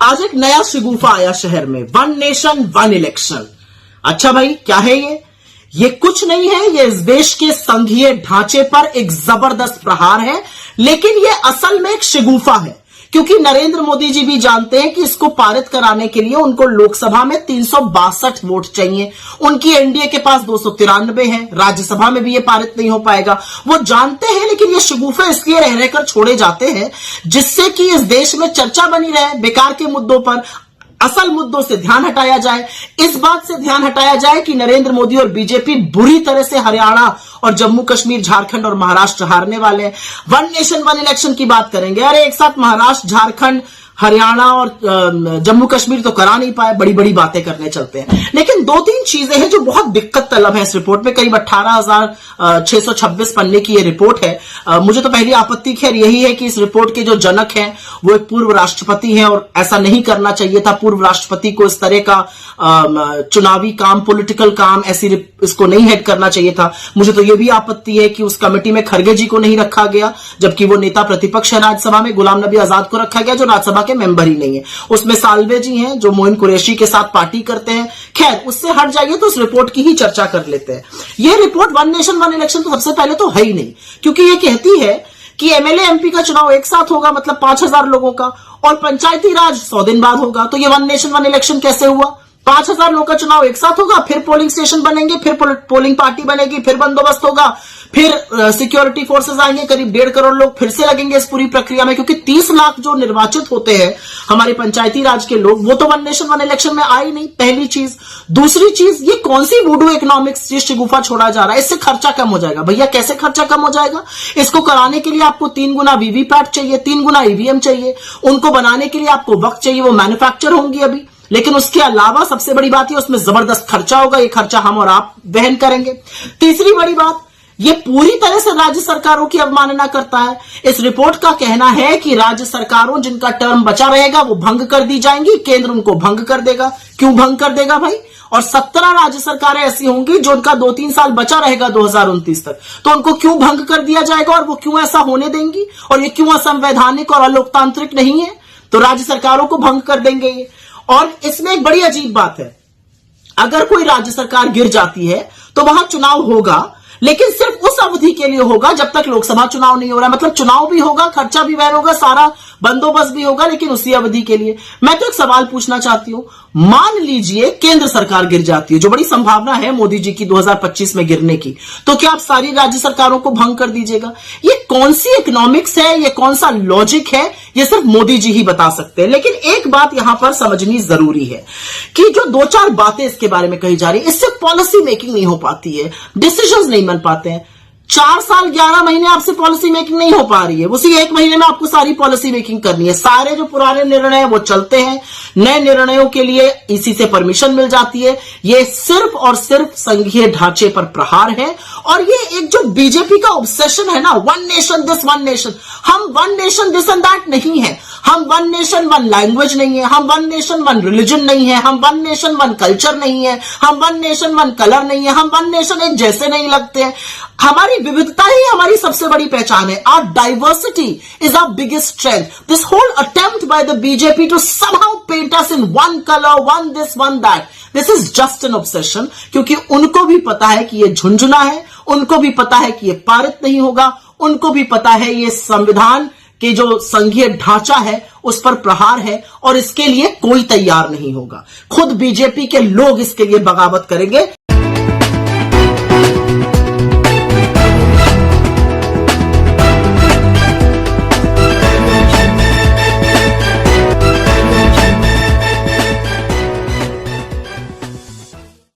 आज एक नया शगुफा आया शहर में, वन नेशन वन इलेक्शन। अच्छा भाई, क्या है ये कुछ नहीं है, ये इस देश के संघीय ढांचे पर एक जबरदस्त प्रहार है। लेकिन ये असल में एक शगुफा है, क्योंकि नरेंद्र मोदी जी भी जानते हैं कि इसको पारित कराने के लिए उनको लोकसभा में 362 वोट चाहिए। उनकी एनडीए के पास 293 है, राज्यसभा में भी ये पारित नहीं हो पाएगा, वो जानते हैं। लेकिन ये शगुफे इसलिए रह रहकर छोड़े जाते हैं जिससे कि इस देश में चर्चा बनी रहे बेकार के मुद्दों पर, असल मुद्दों से ध्यान हटाया जाए। इस बात से ध्यान हटाया जाए कि नरेंद्र मोदी और बीजेपी बुरी तरह से हरियाणा और जम्मू कश्मीर, झारखंड और महाराष्ट्र हारने वाले हैं। वन नेशन वन इलेक्शन की बात करेंगे, अरे एक साथ महाराष्ट्र, झारखंड, हरियाणा और जम्मू कश्मीर तो करा नहीं पाए, बड़ी बड़ी बातें करने चलते हैं। लेकिन दो तीन चीजें हैं जो बहुत दिक्कत तलब है इस रिपोर्ट में। करीब 18,626 पन्ने की ये रिपोर्ट है। मुझे तो पहली आपत्ति खैर यही है कि इस रिपोर्ट के जो जनक हैं वो एक पूर्व राष्ट्रपति हैं, और ऐसा नहीं करना चाहिए था। पूर्व राष्ट्रपति को इस तरह का चुनावी काम, पॉलिटिकल काम ऐसी इसको नहीं हेड करना चाहिए था। मुझे तो यह भी आपत्ति है कि उस कमेटी में खड़गे जी को नहीं रखा गया, जबकि वो नेता प्रतिपक्ष है राज्यसभा में। गुलाम नबी आजाद को रखा गया जो राज्यसभा के मेंबर ही नहीं है। उसमें साल्वे जी हैं जो मोइन कुरैशी के साथ पार्टी करते हैं। खैर, उससे हट जाइए तो उस रिपोर्ट की ही चर्चा कर लेते हैं। यह report one nation one election तो सबसे पहले तो है ही नहीं, क्योंकि यह कहती है कि एमएलए एमपी का चुनाव एक साथ होगा, मतलब 5,000 लोगों का, और पंचायती राज 100 दिन बाद होगा। तो ये वन नेशन वन इलेक्शन कैसे हुआ? 5,000 लोगों का चुनाव एक साथ होगा, फिर पोलिंग स्टेशन बनेंगे, फिर पोलिंग पार्टी बनेगी, फिर बंदोबस्त होगा, फिर सिक्योरिटी फोर्सेस आएंगे, करीब 1.5 करोड़ लोग फिर से लगेंगे इस पूरी प्रक्रिया में, क्योंकि 30 लाख जो निर्वाचित होते हैं हमारे पंचायती राज के लोग, वो तो वन नेशन वन इलेक्शन में आई नहीं, पहली चीज। दूसरी चीज, ये कौन सी वुडू इकोनॉमिक्स ये शगुफा छोड़ा जा रहा है? इससे खर्चा कम हो जाएगा। भैया कैसे खर्चा कम हो जाएगा? इसको कराने के लिए आपको 3 गुना वीवीपैट चाहिए, 3 गुना ईवीएम चाहिए। उनको बनाने के लिए आपको वक्त चाहिए, वो मैन्युफैक्चर होंगी अभी। लेकिन उसके अलावा सबसे बड़ी बात है उसमें जबरदस्त खर्चा होगा, ये खर्चा हम और आप वहन करेंगे। तीसरी बड़ी बात, ये पूरी तरह से राज्य सरकारों की अवमानना करता है। इस रिपोर्ट का कहना है कि राज्य सरकारों जिनका टर्म बचा रहेगा वो भंग कर दी जाएंगी, केंद्र उनको भंग कर देगा। क्यों भंग कर देगा भाई? और 17 राज्य सरकारें ऐसी होंगी जो उनका 2-3 साल बचा रहेगा 2029 तक, तो उनको क्यों भंग कर दिया जाएगा और वो क्यों ऐसा होने देंगी? और ये क्यों असंवैधानिक और अलोकतांत्रिक नहीं है? तो राज्य सरकारों को भंग कर देंगे ये। और इसमें एक बड़ी अजीब बात है, अगर कोई राज्य सरकार गिर जाती है तो वहां चुनाव होगा, लेकिन सिर्फ उस अवधि के लिए होगा जब तक लोकसभा चुनाव नहीं हो रहा है। मतलब चुनाव भी होगा, खर्चा भी वहन होगा, सारा बंदोबस्त भी होगा, लेकिन उसी अवधि के लिए। मैं तो एक सवाल पूछना चाहती हूं, मान लीजिए केंद्र सरकार गिर जाती है, जो बड़ी संभावना है मोदी जी की 2025 में गिरने की, तो क्या आप सारी राज्य सरकारों को भंग कर दीजिएगा? ये कौन सी इकोनॉमिक्स है, ये कौन सा लॉजिक है? ये सिर्फ मोदी जी ही बता सकते हैं। लेकिन एक बात यहां पर समझनी जरूरी है कि जो 2-4 बातें इसके बारे में कही जा रही है, इससे पॉलिसी मेकिंग नहीं हो पाती है, डिसीजंस नहीं बन पाते हैं। 4 साल 11 महीने आपसे पॉलिसी मेकिंग नहीं हो पा रही है, उसी 1 महीने में आपको सारी पॉलिसी मेकिंग करनी है। सारे जो पुराने निर्णय हैं वो चलते हैं, नए निर्णयों के लिए इसी से परमिशन मिल जाती है। ये सिर्फ और सिर्फ संघीय ढांचे पर प्रहार है। और ये एक जो बीजेपी का ऑब्सेशन है ना, one nation this one nation, हम one nation this and that नहीं है, हम वन नेशन वन लैंग्वेज नहीं है, हम वन नेशन वन रिलीजन नहीं है, हम वन नेशन वन कल्चर नहीं है, हम वन नेशन वन कलर नहीं है, हम वन नेशन एक जैसे नहीं लगते हैं। हमारी विविधता ही हमारी सबसे बड़ी पहचान है। Our diversity is our biggest strength. This whole attempt by the BJP to somehow paint us in one color, one this, one that, this is just an obsession. क्योंकि उनको भी पता है कि ये झुंझुना है, उनको भी पता है कि ये पारित नहीं होगा, उनको भी पता है ये संविधान के जो संघीय ढांचा है उस पर प्रहार है, और इसके लिए कोई तैयार नहीं होगा। खुद बीजेपी के लोग इसके लिए बगावत करेंगे।